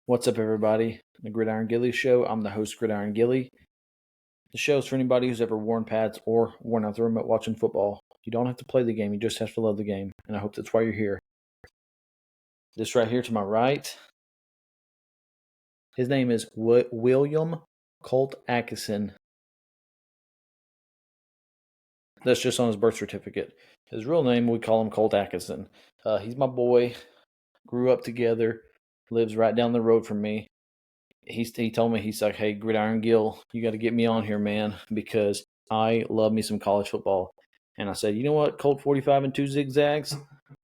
What's up, everybody? The Gridiron Gilly Show. I'm the host, Gridiron Gilly. The show is for anybody who's ever worn pads or worn out the remote watching football. You don't have to play the game, you just have to love the game, and I hope that's why you're here. This right here to my right, his name is William Colt Atkinson. That's just on his birth certificate. His real name, we call him Colt Atkinson. He's my boy. Grew up together. Lives right down the road from me. He told me, he's like, hey, Gridiron Gill, you got to get me on here, man, because I love me some college football. And I said, you know what, Colt 45 and 2 zigzags?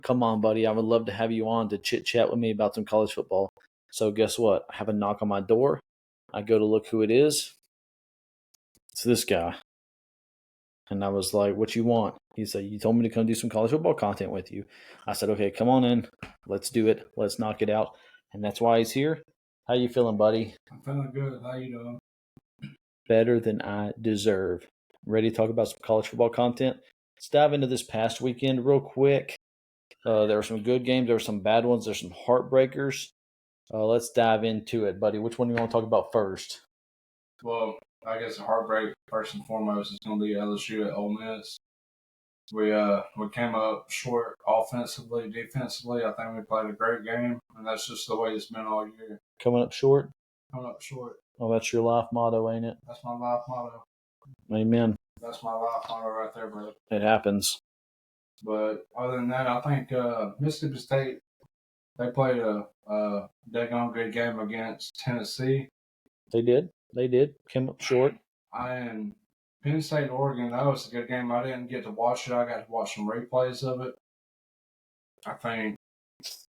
Come on, buddy. I would love to have you on to chit-chat with me about some college football. So guess what? I have a knock on my door. I go to look who it is. It's this guy. And I was like, what you want? He said, you told me to come do some college football content with you. I said, okay, come on in. Let's do it. Let's knock it out. And that's why he's here. How you feeling, buddy? I'm feeling good. How you doing? Better than I deserve. Ready to talk about some college football content? Let's dive into this past weekend real quick. There were some good games. There were some bad ones. There's some heartbreakers. Let's dive into it, buddy. Which one do you want to talk about first? Well, I guess the heartbreak first and foremost is going to be LSU at Ole Miss. We came up short offensively, defensively. I think we played a great game, and that's just the way it's been all year. Coming up short? Coming up short. Oh, that's your life motto, ain't it? That's my life motto. Amen. That's my life motto right there, bro. It happens. But other than that, I think Mississippi State, they played a daggone good game against Tennessee. They did. Came up short. And Penn State, Oregon, that was a good game. I didn't get to watch it. I got to watch some replays of it. I think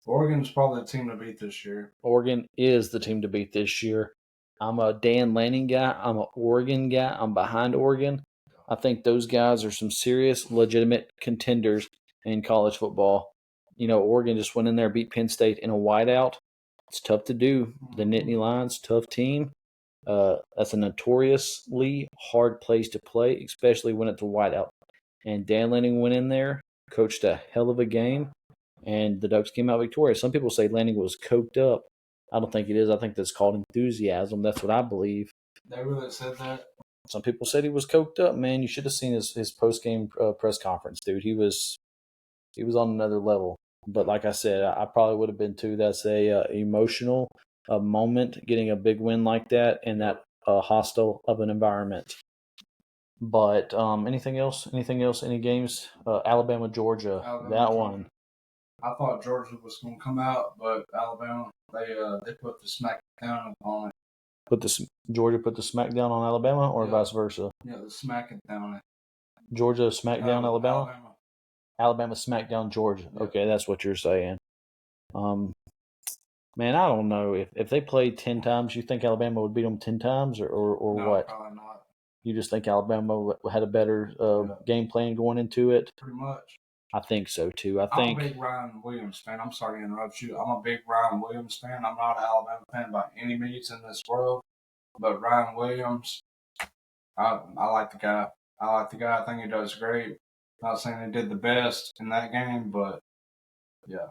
Oregon's probably the team to beat this year. Oregon is the team to beat this year. I'm a Dan Lanning guy. I'm an Oregon guy. I'm behind Oregon. I think those guys are some serious, legitimate contenders in college football. You know, Oregon just went in there, beat Penn State in a whiteout. It's tough to do. The Nittany Lions, tough team. That's a notoriously hard place to play, especially when it's a whiteout. And Dan Lanning went in there, coached a hell of a game, and the Ducks came out victorious. Some people say Lanning was coked up. I don't think it is. I think that's called enthusiasm. That's what I believe. They really said that? Some people said he was coked up, man. You should have seen his post-game press conference, dude. He was on another level. But like I said, I probably would have been too. That's a emotional moment, getting a big win like that in that hostile of an environment. But anything else? Any games? Alabama, Georgia. That one. I thought Georgia was going to come out, but Alabama, they put the smack down on it. Georgia put the smack down on Alabama, or vice versa? Yeah, the smack it down on it. Georgia smack down Alabama? Alabama smack down Georgia. Yeah. Okay, that's what you're saying. Man, I don't know. If they played 10 times, you think Alabama would beat them 10 times, or no, what? Probably not. You just think Alabama had a better game plan going into it? Pretty much. I think so, too. I'm a big Ryan Williams fan. I'm sorry to interrupt you. I'm a big Ryan Williams fan. I'm not an Alabama fan by any means in this world. But Ryan Williams, I like the guy. I think he does great. Not saying he did the best in that game, but yeah.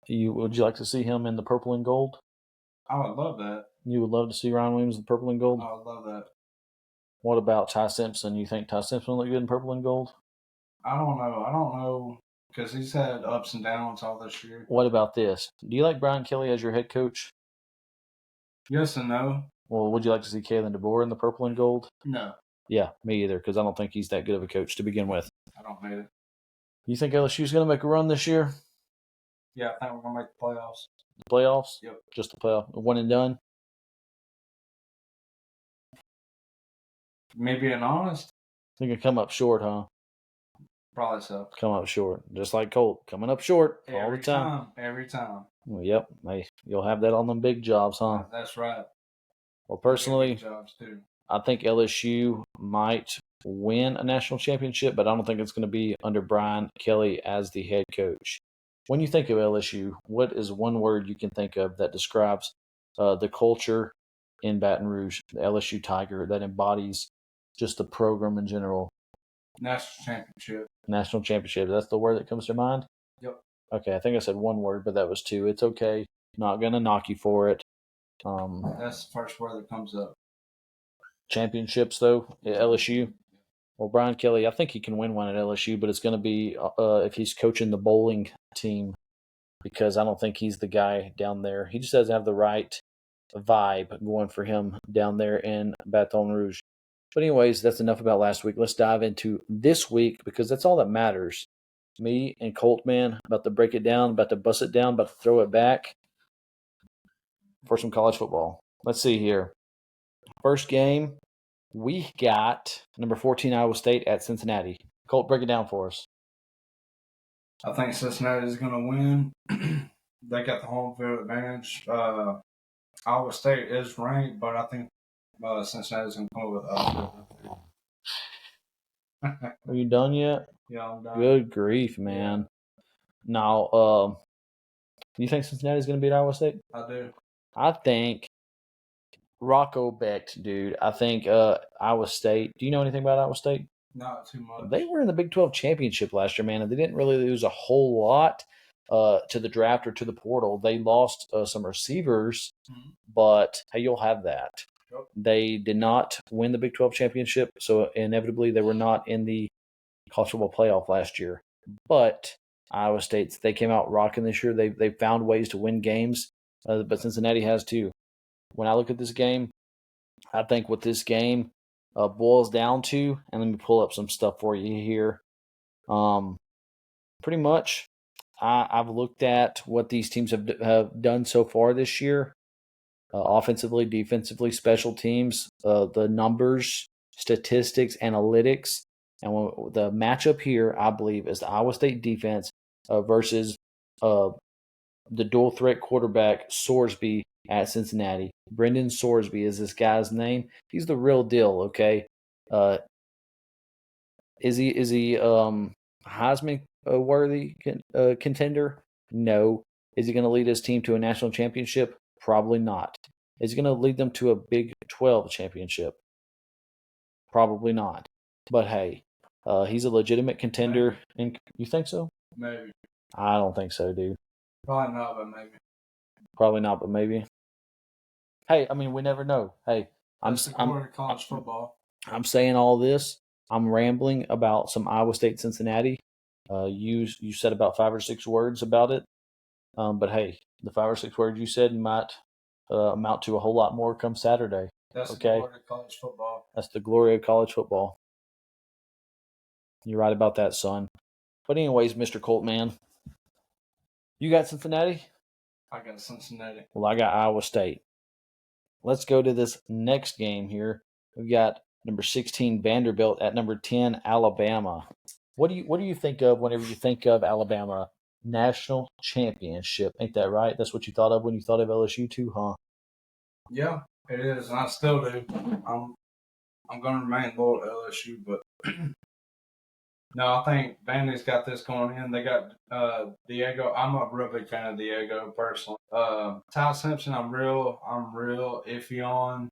Would you like to see him in the purple and gold? I would love that. You would love to see Ryan Williams in the purple and gold? I would love that. What about Ty Simpson? You think Ty Simpson look good in purple and gold? I don't know. Because he's had ups and downs all this year. What about this? Do you like Brian Kelly as your head coach? Yes and no. Well, would you like to see Kalen DeBoer in the purple and gold? No. Yeah, me either, because I don't think he's that good of a coach to begin with. I don't hate it. You think LSU's going to make a run this year? Yeah, I think we're going to make the playoffs. The playoffs? Yep. Just the playoff. One and done? Me being honest? Think it'll come up short, huh? Probably so. Come up short. Just like Colt, coming up short all the time. Every time. Well, yep. Hey, you'll have that on them big jobs, huh? That's right. Well, personally, big jobs too. I think LSU might win a national championship, but I don't think it's going to be under Brian Kelly as the head coach. When you think of LSU, what is one word you can think of that describes the culture in Baton Rouge, the LSU Tiger, that embodies just the program in general? National championship. National championship. That's the word that comes to mind? Yep. Okay, I think I said one word, but that was two. It's okay. Not going to knock you for it. That's the first word that comes up. Championships, though, at LSU. Well, Brian Kelly, I think he can win one at LSU, but it's going to be if he's coaching the bowling team because I don't think he's the guy down there. He just doesn't have the right vibe going for him down there in Baton Rouge. But anyways, that's enough about last week. Let's dive into this week because that's all that matters. Me and Colt, man, about to break it down, about to bust it down, about to throw it back for some college football. Let's see here. First game, we got number 14 Iowa State at Cincinnati. Colt, break it down for us. I think Cincinnati is going to win. They got the home field advantage. Iowa State is ranked, but I think Cincinnati is going to come with upset. Are you done yet? Yeah, I'm done. Good grief, man. Yeah. Now, do you think Cincinnati is going to beat Iowa State? I do. I think Rocco Becht, dude. I think Iowa State. Do you know anything about Iowa State? Not too much. They were in the Big 12 championship last year, man, and they didn't really lose a whole lot to the draft or to the portal. They lost some receivers, but hey, you'll have that. Yep. They did not win the Big 12 championship, so inevitably they were not in the college football playoff last year. But Iowa State, they came out rocking this year. They found ways to win games, but Cincinnati has too. When I look at this game, I think what this game boils down to, and let me pull up some stuff for you here. Pretty much, I've looked at what these teams have done so far this year, offensively, defensively, special teams, the numbers, statistics, analytics, and the matchup here, I believe, is the Iowa State defense versus the dual threat quarterback Sorsby at Cincinnati. Brendan Sorsby is this guy's name. He's the real deal, okay? Is he Heisman worthy contender? No. Is he going to lead his team to a national championship? Probably not. Is he going to lead them to a Big 12 championship? Probably not. But hey, he's a legitimate contender. And you think so? Maybe. I don't think so, dude. Probably not, but maybe. Probably not, but maybe. Hey, I mean, we never know. Hey, I'm college football. I'm saying all this. I'm rambling about some Iowa State Cincinnati. You said about 5 or 6 words about it, but hey, the 5 or 6 words you said might amount to a whole lot more come Saturday. That's okay? The glory of college football. That's the glory of college football. You're right about that, son. But anyways, Mr. Colt, man, you got Cincinnati? I got Cincinnati. Well, I got Iowa State. Let's go to this next game here. We've got number 16 Vanderbilt at number 10 Alabama. What do you think of whenever you think of Alabama national championship? Ain't that right? That's what you thought of when you thought of LSU too, huh? Yeah, it is, and I still do. I'm going to remain loyal to LSU, but no, I think Vandy's got this going in. They got Diego. I'm a real big fan of Diego personally. Ty Simpson, I'm real iffy on.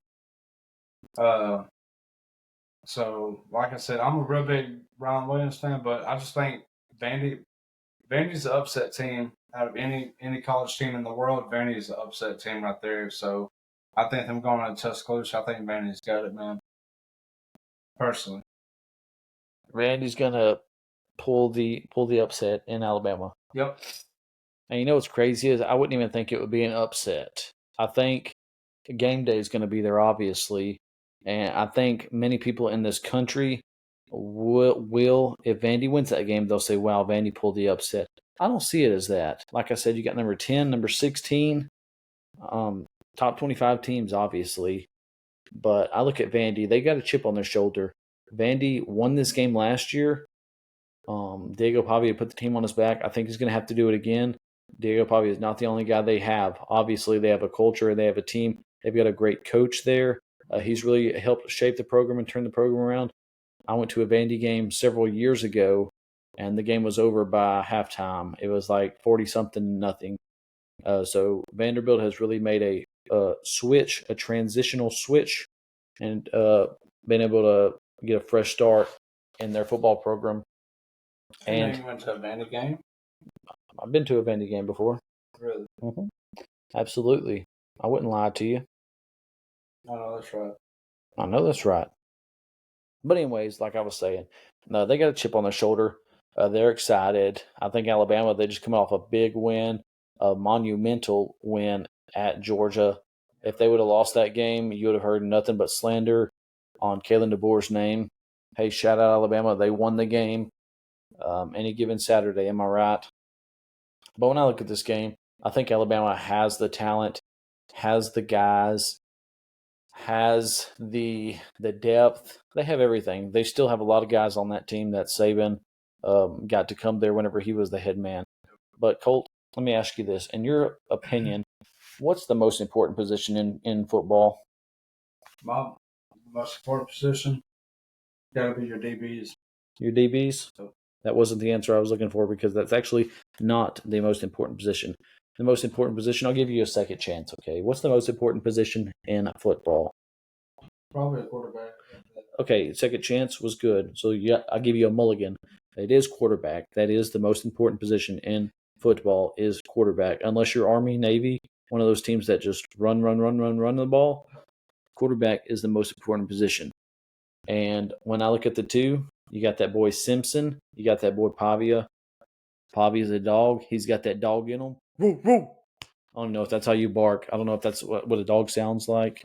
So like I said, I'm a real big Ryan Williams fan, but I just think Vandy's the upset team out of any college team in the world. Vandy's the upset team right there. So I think I'm going to Tuscaloosa. I think Vandy's got it, man. Personally. Randy's gonna pull the upset in Alabama. Yep. And you know what's crazy is I wouldn't even think it would be an upset. I think game day is going to be there, obviously, and I think many people in this country will if Vandy wins that game, they'll say, "Wow, Vandy pulled the upset." I don't see it as that. Like I said, you got number 10, number 16, top 25 teams, obviously. But I look at Vandy; they got a chip on their shoulder. Vandy won this game last year. Diego Pavia put the team on his back. I think he's going to have to do it again. Diego Pavia is not the only guy they have. Obviously, they have a culture. They have a team. They've got a great coach there. He's really helped shape the program and turn the program around. I went to a Vandy game several years ago, and the game was over by halftime. It was like 40-something nothing. So Vanderbilt has really made a switch, a transitional switch, and been able to get a fresh start in their football program. And you went to a Vandy game? I've been to a Vandy game before. Really? Mm-hmm. Absolutely. I wouldn't lie to you. I know that's right. I know that's right. But anyways, like I was saying, no, they got a chip on their shoulder. They're excited. I think Alabama, they just come off a big win, a monumental win at Georgia. If they would have lost that game, you would have heard nothing but slander on Kalen DeBoer's name. Hey, shout out Alabama. They won the game any given Saturday. Am I right? But when I look at this game, I think Alabama has the talent, has the guys, has the depth. They have everything. They still have a lot of guys on that team that Saban got to come there whenever he was the head man. But Colt, let me ask you this: in your opinion, what's the most important position in football? My most important position got to be your DBs. Your DBs? That wasn't the answer I was looking for because that's actually not the most important position. The most important position, I'll give you a second chance, okay? What's the most important position in football? Probably a quarterback. Okay, second chance was good. So yeah, I'll give you a mulligan. It is quarterback. That is the most important position in football is quarterback. Unless you're Army, Navy, one of those teams that just run the ball, quarterback is the most important position. And when I look at the two, you got that boy Simpson, you got that boy Pavia. Pavia's a dog. He's got that dog in him. Woo, woo. I don't know if that's how you bark. I don't know if that's what a dog sounds like.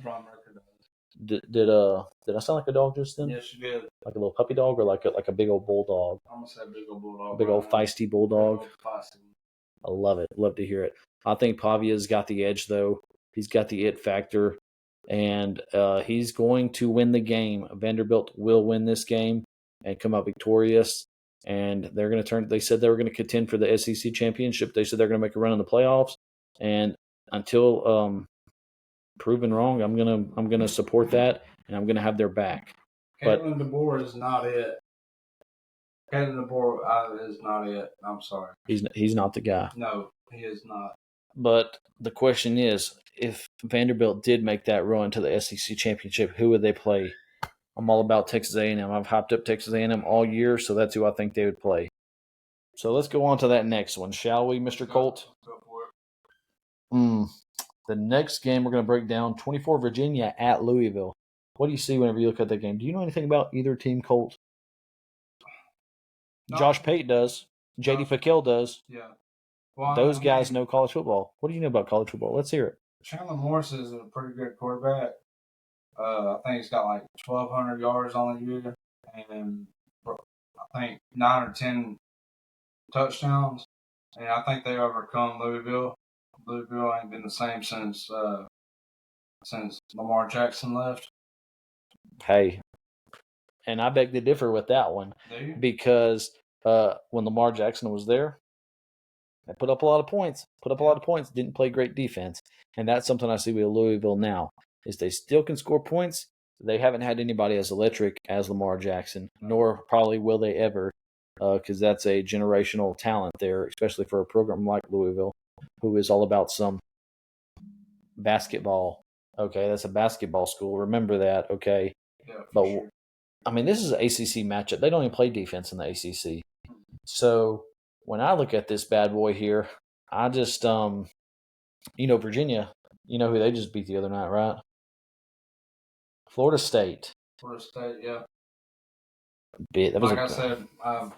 Did I sound like a dog just then? Yes, you did. Like a little puppy dog or like a big old bulldog? I'm gonna say big old bulldog. Big old feisty bulldog. Big old feisty. I love it. Love to hear it. I think Pavia's got the edge though. He's got the it factor, and he's going to win the game. Vanderbilt will win this game and come out victorious. And they're going to turn. They said they were going to contend for the SEC championship. They said they're going to make a run in the playoffs. And until proven wrong, I'm gonna support that, and I'm gonna have their back. Kalen DeBoer is not it. Kalen DeBoer is not it. I'm sorry. He's not the guy. No, he is not. But the question is, if Vanderbilt did make that run to the SEC championship, who would they play? I'm all about Texas A&M. I've hyped up Texas A&M all year, so that's who I think they would play. So let's go on to that next one, shall we, Mr. Colt? Go for it. The next game we're going to break down, 24 Virginia at Louisville. What do you see whenever you look at that game? Do you know anything about either team, Colt? No. Josh Pate does. J.D. Paquel does. Yeah. Well, those guys know college football. What do you know about college football? Let's hear it. Chandler Morris is a pretty good quarterback. I think he's got like 1,200 yards on the year, and I think 9 or 10 touchdowns. And I think they overcome Louisville. Louisville ain't been the same since Lamar Jackson left. Hey, and I beg to differ with that one because when Lamar Jackson was there, they put up a lot of points. Didn't play great defense, and that's something I see with Louisville now. Is they still can score points. They haven't had anybody as electric as Lamar Jackson, nor probably will they ever, because that's a generational talent there, especially for a program like Louisville, who is all about some basketball. Okay, that's a basketball school. Remember that, okay? Yeah, but sure. I mean, this is an ACC matchup. They don't even play defense in the ACC. So when I look at this bad boy here, I just, Virginia, you know who they just beat the other night, right? Florida State. Florida State, yeah. I said, I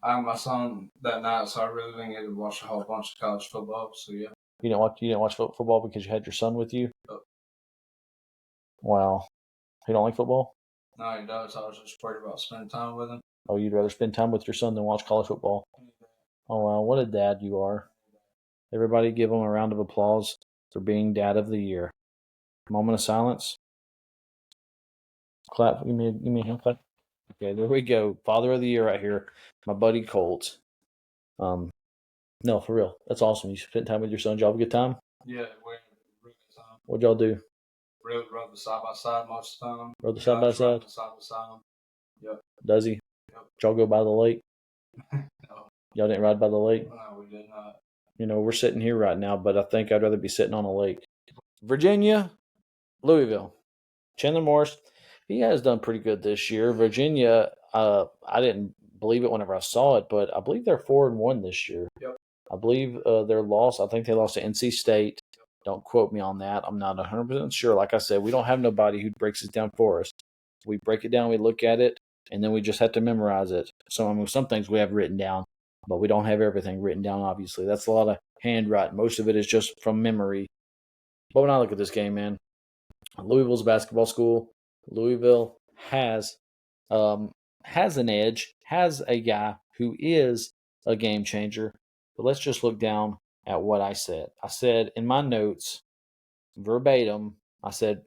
had my son that night, so I really didn't get to watch a whole bunch of college football. So yeah. You didn't watch football because you had your son with you? Oh. Wow. He don't like football? No, he does. I was just worried about spending time with him. Oh, you'd rather spend time with your son than watch college football? Oh, wow. What a dad you are. Everybody give him a round of applause for being Dad of the Year. Moment of silence. Clap. Give me a hand clap. Okay, there we go. Father of the Year right here. My buddy Colt. No, for real. That's awesome. You spent time with your son. Did y'all have a good time? Yeah, we had a really good time. What'd y'all do? Rode the side by side most of the time. Rode the side by side? Side by side. Yep. Does he? Yep. Did y'all go by the lake? No. Y'all didn't ride by the lake? No, we did not. We're sitting here right now, but I think I'd rather be sitting on a lake. Virginia, Louisville. Chandler Morris, he has done pretty good this year. Virginia, I didn't believe it whenever I saw it, but I believe they're 4-1 this year. Yep. I believe their loss, I think they lost to NC State. Don't quote me on that. I'm not 100% sure. Like I said, we don't have nobody who breaks it down for us. We break it down, we look at it, and then we just have to memorize it. So, I mean, some things we have written down, but we don't have everything written down, obviously. That's a lot of handwriting. Most of it is just from memory. But when I look at this game, man, Louisville's a basketball school. Louisville has an edge, has a guy who is a game changer. But let's just look down at what I said. I said in my notes, verbatim, I said,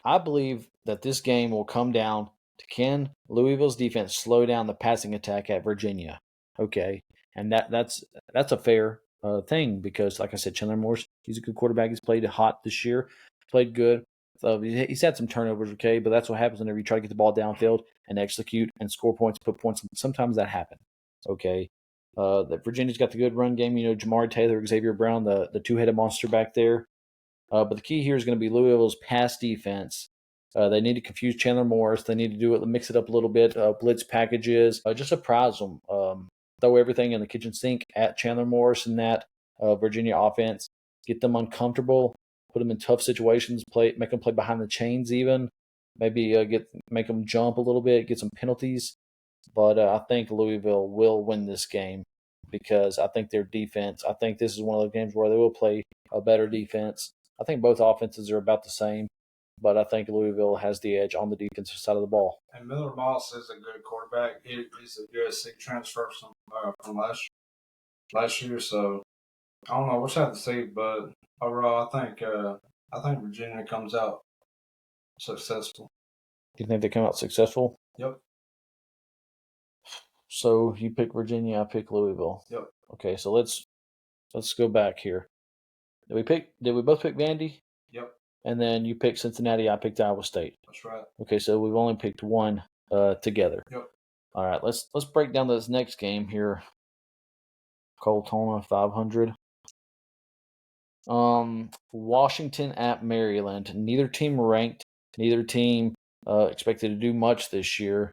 I believe that this game will come down to can Louisville's defense slow down the passing attack at Virginia. Okay, and that's a fair thing because, like I said, Chandler Morris, he's a good quarterback. He's played hot this year, played good. He's had some turnovers, okay, but that's what happens whenever you try to get the ball downfield and execute and score points, put points. Sometimes that happens, okay. That Virginia's got the good run game. You know, Jamari Taylor, Xavier Brown, the two-headed monster back there. But the key here is going to be Louisville's pass defense. They need to confuse Chandler Morris. They need to do it, mix it up a little bit, blitz packages, just surprise them. Throw everything in the kitchen sink at Chandler Morris and that Virginia offense. Get them uncomfortable, put them in tough situations, make them play behind the chains even. Maybe make them jump a little bit, get some penalties. But I think Louisville will win this game because I think their defense, I think this is one of those games where they will play a better defense. I think both offenses are about the same, but I think Louisville has the edge on the defensive side of the ball. And Miller Moss is a good quarterback. He's a USC transfer from last year, so I don't know. We'll have to see, but overall, I think Virginia comes out successful. You think they come out successful? Yep. So you pick Virginia, I pick Louisville. Yep. Okay, so let's go back here. Did we both pick Vandy? Yep. And then you picked Cincinnati, I picked Iowa State. That's right. Okay, so we've only picked one together. Yep. All right, let's break down this next game here. Coltona 500. Washington at Maryland. Neither team ranked. Neither team expected to do much this year.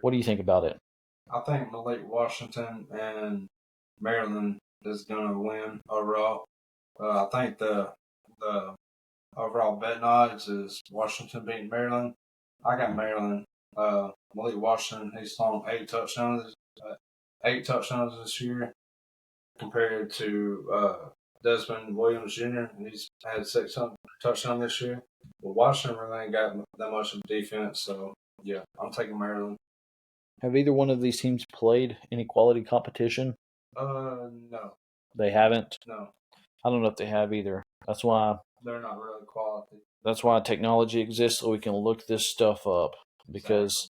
What do you think about it? I think Malik Washington and Maryland is going to win overall. I think the overall betting odds is Washington beating Maryland. I got Maryland. Malik Washington, he's thrown 8 touchdowns this year compared to Desmond Williams Jr. and he's had 6 touchdowns this year. But Washington really ain't got that much of defense, so yeah, I'm taking Maryland. Have either one of these teams played any quality competition? No. They haven't? No. I don't know if they have either. That's why they're not really quality. That's why technology exists, so we can look this stuff up. Because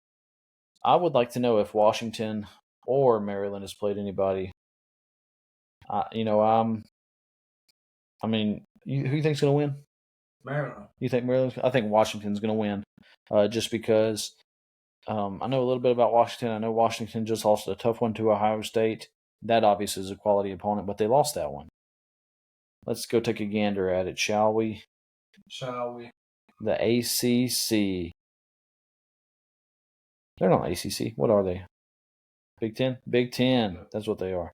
I would like to know if Washington or Maryland has played anybody. Who do you think's going to win? Maryland. You think Maryland? I think Washington's going to win. Just because I know a little bit about Washington. I know Washington just lost a tough one to Ohio State. That obviously is a quality opponent, but they lost that one. Let's go take a gander at it, shall we? Shall we? The ACC. They're not ACC. What are they? Big Ten? Big Ten. That's what they are.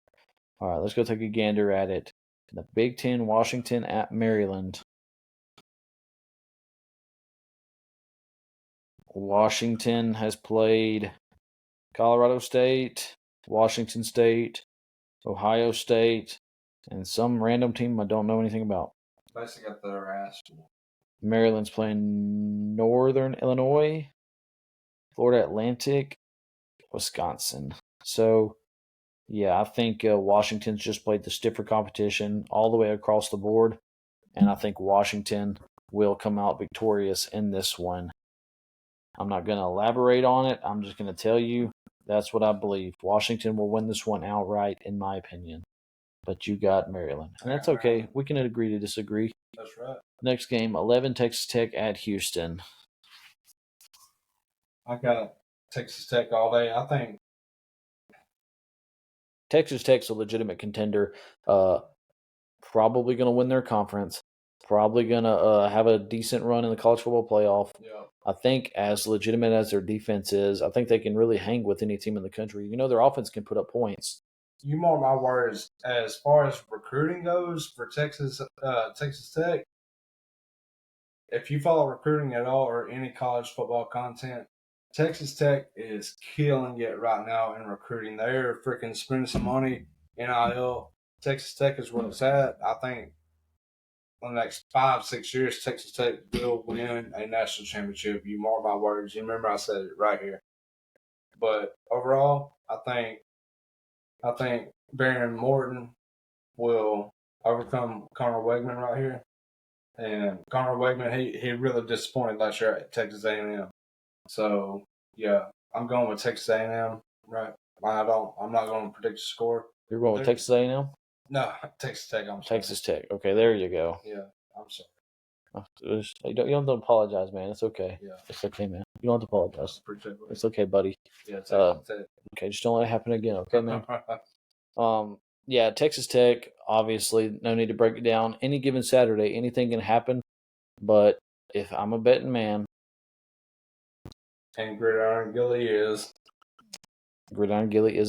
All right, let's go take a gander at it. The Big Ten, Washington at Maryland. Washington has played Colorado State, Washington State, Ohio State, and some random team I don't know anything about. Basically got their ass. Maryland's playing Northern Illinois, Florida Atlantic, Wisconsin. So, yeah, I think Washington's just played the stiffer competition all the way across the board, and I think Washington will come out victorious in this one. I'm not going to elaborate on it. I'm just going to tell you that's what I believe. Washington will win this one outright, in my opinion. But you got Maryland. And that's okay. We can agree to disagree. That's right. Next game, 11 Texas Tech at Houston. I got Texas Tech all day. I think Texas Tech's a legitimate contender. Probably going to win their conference. Probably going to have a decent run in the college football playoff. Yeah. I think as legitimate as their defense is, I think they can really hang with any team in the country. You know, their offense can put up points. you mark my words. As far as recruiting goes for Texas Tech, if you follow recruiting at all or any college football content, Texas Tech is killing it right now in recruiting. They're freaking spending some money. NIL. Texas Tech is where it's at. I think in the next 5-6 years, Texas Tech will win a national championship. You mark my words. You remember I said it right here. But overall, I think Baron Morton will overcome Connor Wegman right here. And Connor Wegman, he really disappointed last year at Texas A&M. So yeah, I'm going with Texas A&M. Right. I'm not going to predict the score. You're going with Texas A&M? No, Texas Tech. I'm sorry. Texas Tech. Okay, there you go. Yeah, I'm sorry. You don't have to apologize, man. It's okay. Yeah, it's okay, man. You don't have to apologize. Appreciate it. It's okay, buddy. Yeah, Texas Tech. Okay, just don't let it happen again, okay, man? Yeah, Texas Tech, obviously, no need to break it down. Any given Saturday, anything can happen. But if I'm a betting man, and Gridiron Gilly is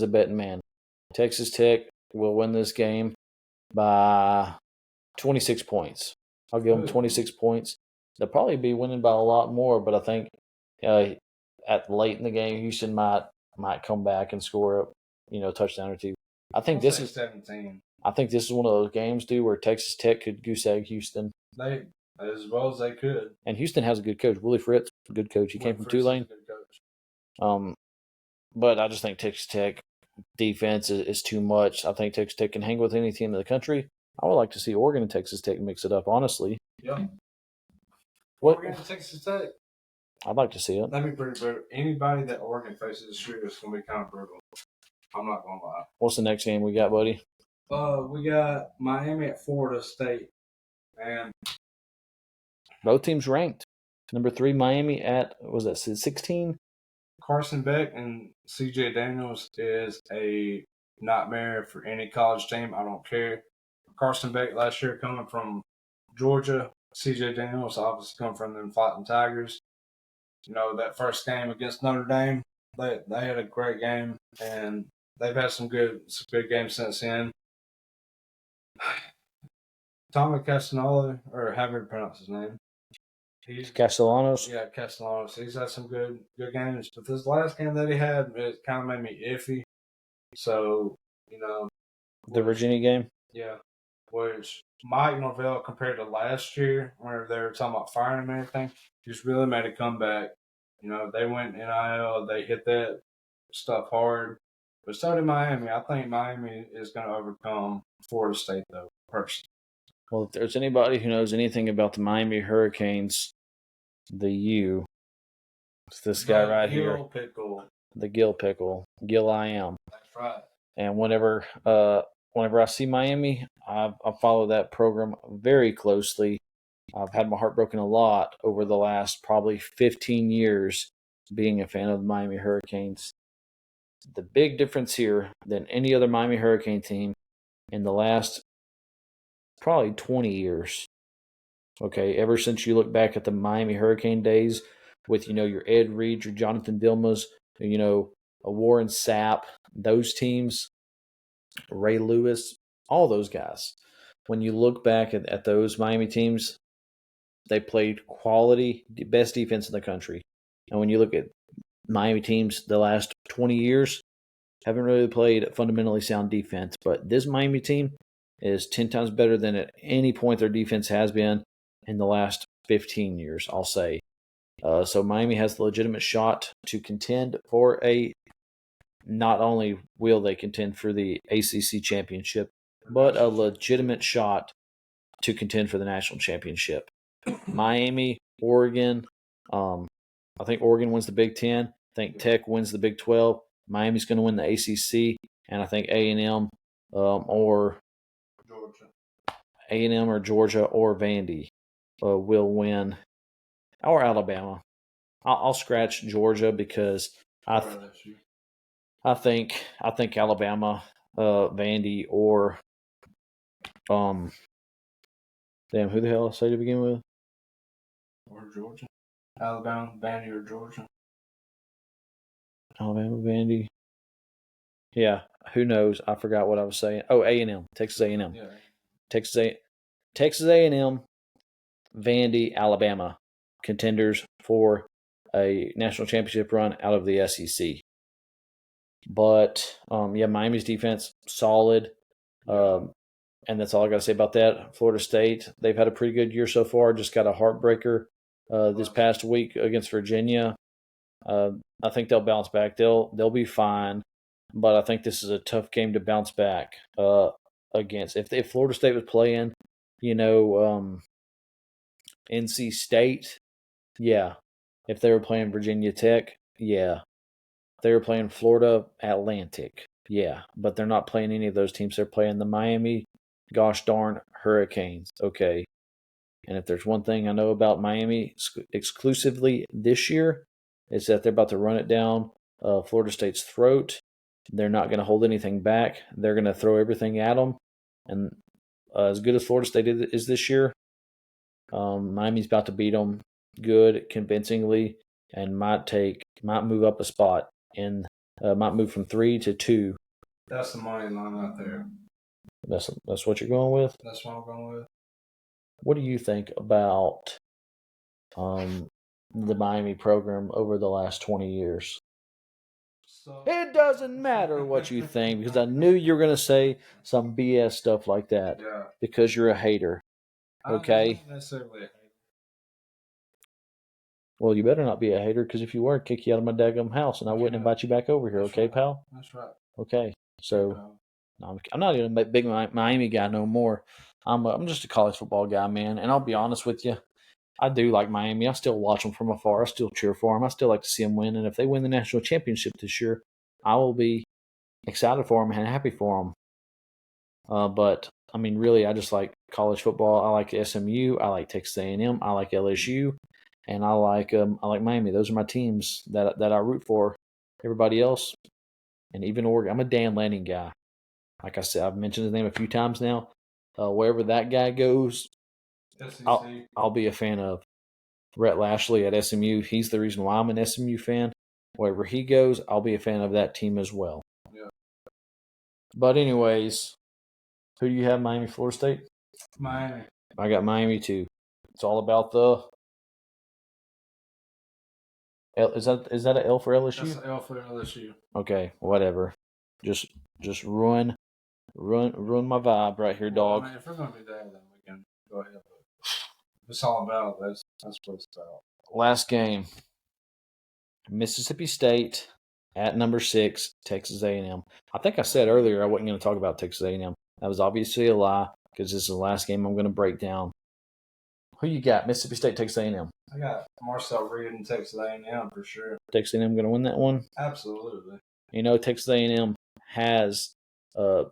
a betting man. Texas Tech will win this game by 26 points. I'll give them 26 points. They'll probably be winning by a lot more, but I think at late in the game, Houston might come back and score a touchdown or two. I think this is 17. I think this is one of those games, dude, where Texas Tech could goose egg Houston. They as well as they could. And Houston has a good coach, Willie Fritz, a good coach. He came from Tulane. But I just think Texas Tech defense is too much. I think Texas Tech can hang with any team in the country. I would like to see Oregon and Texas Tech mix it up, honestly. Yeah. Oregon and Texas Tech. I'd like to see it. That'd be pretty brutal. Anybody that Oregon faces this year is going to be kind of brutal. I'm not going to lie. What's the next game we got, buddy? We got Miami at Florida State. And both teams ranked. Number 3, Miami at, was that 16? Carson Beck and C.J. Daniels is a nightmare for any college team. I don't care. Carson Beck last year coming from Georgia. C.J. Daniels obviously come from them Fighting Tigers. That first game against Notre Dame, they had a great game, and they've had some good games since then. Tommy Castagnolo, or however you pronounce his name. Castellanos? Yeah, Castellanos. He's had some good games. But this last game that he had, it kind of made me iffy. So, the Virginia game? Yeah. Which Mike Norvell, compared to last year, whenever they were talking about firing him and everything, just really made a comeback. They went NIL, they hit that stuff hard. But so did Miami. I think Miami is going to overcome Florida State, though, personally. Well, if there's anybody who knows anything about the Miami Hurricanes, it's this guy right here. Pickle. The Gill Pickle. Gill I am. That's right. And whenever I see Miami, I follow that program very closely. I've had my heart broken a lot over the last probably 15 years being a fan of the Miami Hurricanes. The big difference here than any other Miami Hurricane team in the last probably 20 years. Okay, ever since you look back at the Miami Hurricane days with, your Ed Reed, your Jonathan Dilmas, a Warren Sapp, those teams, Ray Lewis, all those guys. When you look back at those Miami teams, they played quality, best defense in the country. And when you look at Miami teams the last 20 years, haven't really played fundamentally sound defense. But this Miami team is 10 times better than at any point their defense has been in the last 15 years, I'll say. So Miami has the legitimate shot to contend for not only will they contend for the ACC championship, but a legitimate shot to contend for the national championship. Miami, Oregon, I think Oregon wins the Big Ten. I think Tech wins the Big 12. Miami's going to win the ACC, and I think A&M or Georgia or Vandy will win, or Alabama. I'll scratch Georgia because I think Alabama, Vandy, or who the hell I say to begin with? Or Georgia. Alabama, Vandy, or Georgia. Alabama, Vandy. Yeah, who knows? I forgot what I was saying. Oh, A&M, Texas A&M, Yeah. Texas A&M, Vandy, Alabama, contenders for a national championship run out of the SEC. But Miami's defense solid. And that's all I got to say about that. Florida State, they've had a pretty good year so far. Just got a heartbreaker this past week against Virginia. I think they'll bounce back. They'll be fine, but I think this is a tough game to bounce back against. If Florida State was playing, NC State, yeah. If they were playing Virginia Tech, yeah. If they were playing Florida Atlantic, yeah. But they're not playing any of those teams. They're playing the Miami, gosh darn Hurricanes. Okay. And if there's one thing I know about Miami exclusively this year, is that they're about to run it down Florida State's throat. They're not going to hold anything back. They're going to throw everything at them. And as good as Florida State is this year, Miami's about to beat them good, convincingly, and might move up a spot and might move from 3 to 2. That's the money line out there. That's what you're going with? That's what I'm going with. What do you think about the Miami program over the last 20 years? It doesn't matter what you think, because I knew you were going to say some BS stuff like that. Yeah. Because you're a hater. Okay? I'm not necessarily a hater. Well, you better not be a hater, because if you were, I'd kick you out of my daggum house, and I wouldn't invite you back over here. That's okay, right. pal? That's right. Okay. So, no, I'm not even a big Miami guy no more. I'm just a college football guy, man. And I'll be honest with you, I do like Miami. I still watch them from afar. I still cheer for them. I still like to see them win. And if they win the national championship this year, I will be excited for them and happy for them. But I mean, really, I just like college football. I like SMU. I like Texas A&M. I like LSU, and I like Miami. Those are my teams that I root for. Everybody else, and even Oregon. I'm a Dan Lanning guy. Like I said, I've mentioned his name a few times now. Wherever that guy goes, I'll be a fan of. Rhett Lashley at SMU, he's the reason why I'm an SMU fan. Wherever he goes, I'll be a fan of that team as well. Yeah. But anyways, who do you have, Miami, Florida State? Miami. I got Miami too. It's all about the. Is that an L for LSU? That's an L for LSU. Okay, whatever. Just ruin my vibe right here, dog. I mean, if we're gonna do that, then we can go ahead. It's all about that's what it's about. Last game, Mississippi State at number 6, Texas A&M. I think I said earlier I wasn't going to talk about Texas A&M. That was obviously a lie, because this is the last game I'm going to break down. Who you got? Mississippi State, Texas A&M. I got Marcel Reed and Texas A&M for sure. Texas A&M going to win that one? Absolutely. Texas A&M has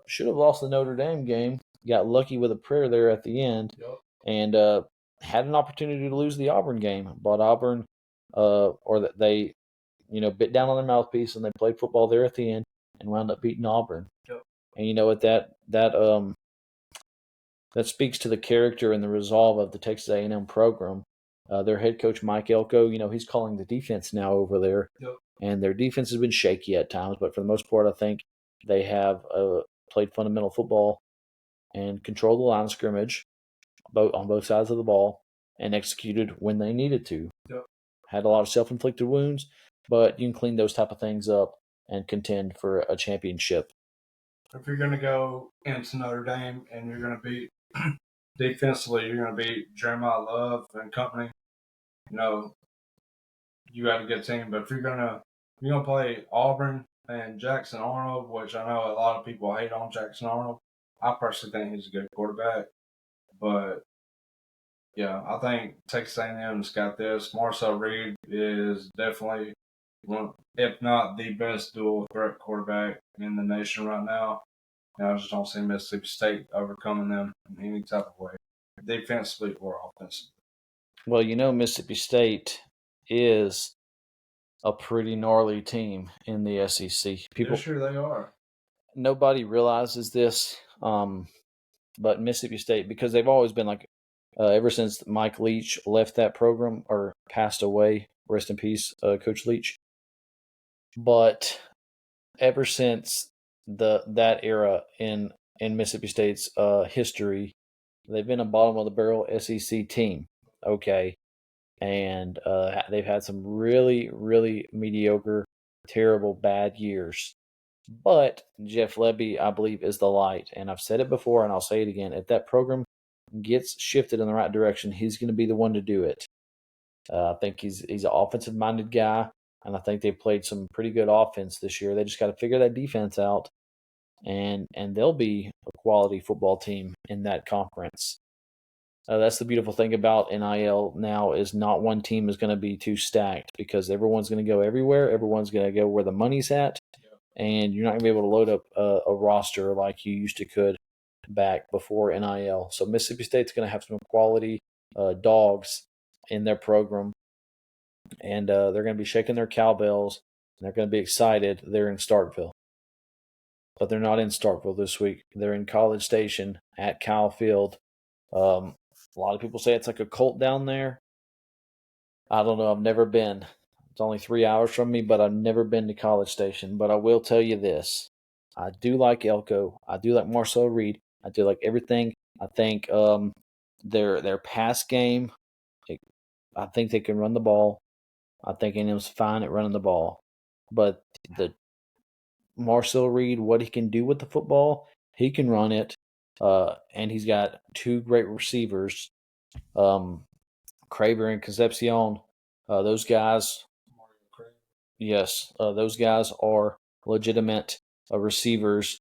should have lost the Notre Dame game. Got lucky with a prayer there at the end. Yep. And had an opportunity to lose the Auburn game, but Auburn, or that they, bit down on their mouthpiece, and they played football there at the end and wound up beating Auburn. Yep. And you know what, that speaks to the character and the resolve of the Texas A&M program. Their head coach Mike Elko, he's calling the defense now over there. Yep. And their defense has been shaky at times, but for the most part, I think they have played fundamental football and controlled the line of scrimmage on both sides of the ball, and executed when they needed to. Yep. Had a lot of self-inflicted wounds, but you can clean those type of things up and contend for a championship. If you're going to go into Notre Dame and you're going to beat defensively, you're going to beat Jeremiah Love and company, you got a good team. But if you're going to play Auburn and Jackson Arnold, which I know a lot of people hate on Jackson Arnold, I personally think he's a good quarterback. But yeah, I think Texas A&M's got this. Marcel Reed is definitely one, if not the best dual threat quarterback in the nation right now. I just don't see Mississippi State overcoming them in any type of way, defensively or offensively. Well, Mississippi State is a pretty gnarly team in the SEC. People, sure they are. Nobody realizes this, but Mississippi State, because they've always been like, ever since Mike Leach left that program or passed away, rest in peace, Coach Leach. But ever since that era in Mississippi State's history. They've been a bottom of the barrel SEC team, okay, and they've had some really, really mediocre, terrible, bad years. But Jeff Lebby, I believe, is the light, and I've said it before, and I'll say it again. If that program gets shifted in the right direction, he's going to be the one to do it. I think he's an offensive minded guy, and I think they played some pretty good offense this year. They just got to figure that defense out, and they'll be a quality football team in that conference. That's the beautiful thing about NIL now is not one team is going to be too stacked because everyone's going to go everywhere. Everyone's going to go where the money's at, and you're not going to be able to load up a roster like you used to could back before NIL. So Mississippi State's going to have some quality dogs in their program, and they're going to be shaking their cowbells, and they're going to be excited. They're in Starkville. But they're not in Starkville this week. They're in College Station at Kyle Field. A lot of people say it's like a cult down there. I don't know. I've never been. It's only 3 hours from me, but I've never been to College Station. But I will tell you this. I do like Elko. I do like Marcel Reed. I do like everything. I think their pass game, I think they can run the ball. I think A&M's fine at running the ball. But the Marcel Reed, what he can do with the football, he can run it. And he's got two great receivers, Craver and Concepcion. Those guys, yes, those guys are legitimate receivers.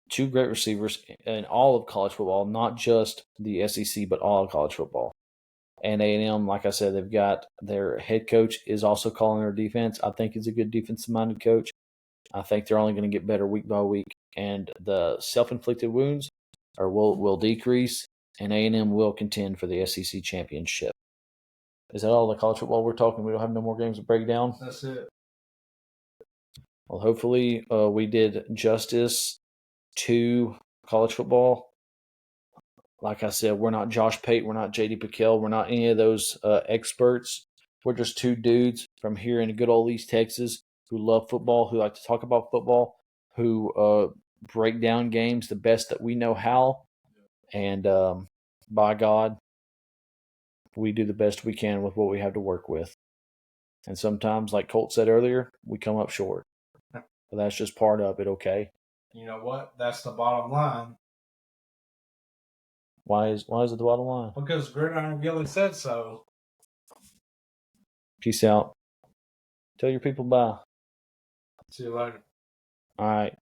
Two great receivers in all of college football, not just the SEC, but all of college football. And A&M, like I said, they've got their head coach is also calling their defense. I think he's a good defensive-minded coach. I think they're only going to get better week by week, and the self-inflicted wounds will decrease, and A&M will contend for the SEC championship. Is that all the college football we're talking? We don't have no more games to break down? That's it. Well, hopefully we did justice to college football. Like I said, we're not Josh Pate, we're not J.D. Piquel, we're not any of those experts. We're just two dudes from here in good old East Texas who love football, who like to talk about football, who break down games the best that we know how. And by God, we do the best we can with what we have to work with. And sometimes, like Colt said earlier, we come up short. But that's just part of it, okay? You know what? That's the bottom line. Why is it the bottom line? Because Gridiron Gilly said so. Peace out. Tell your people bye. See you later. All right.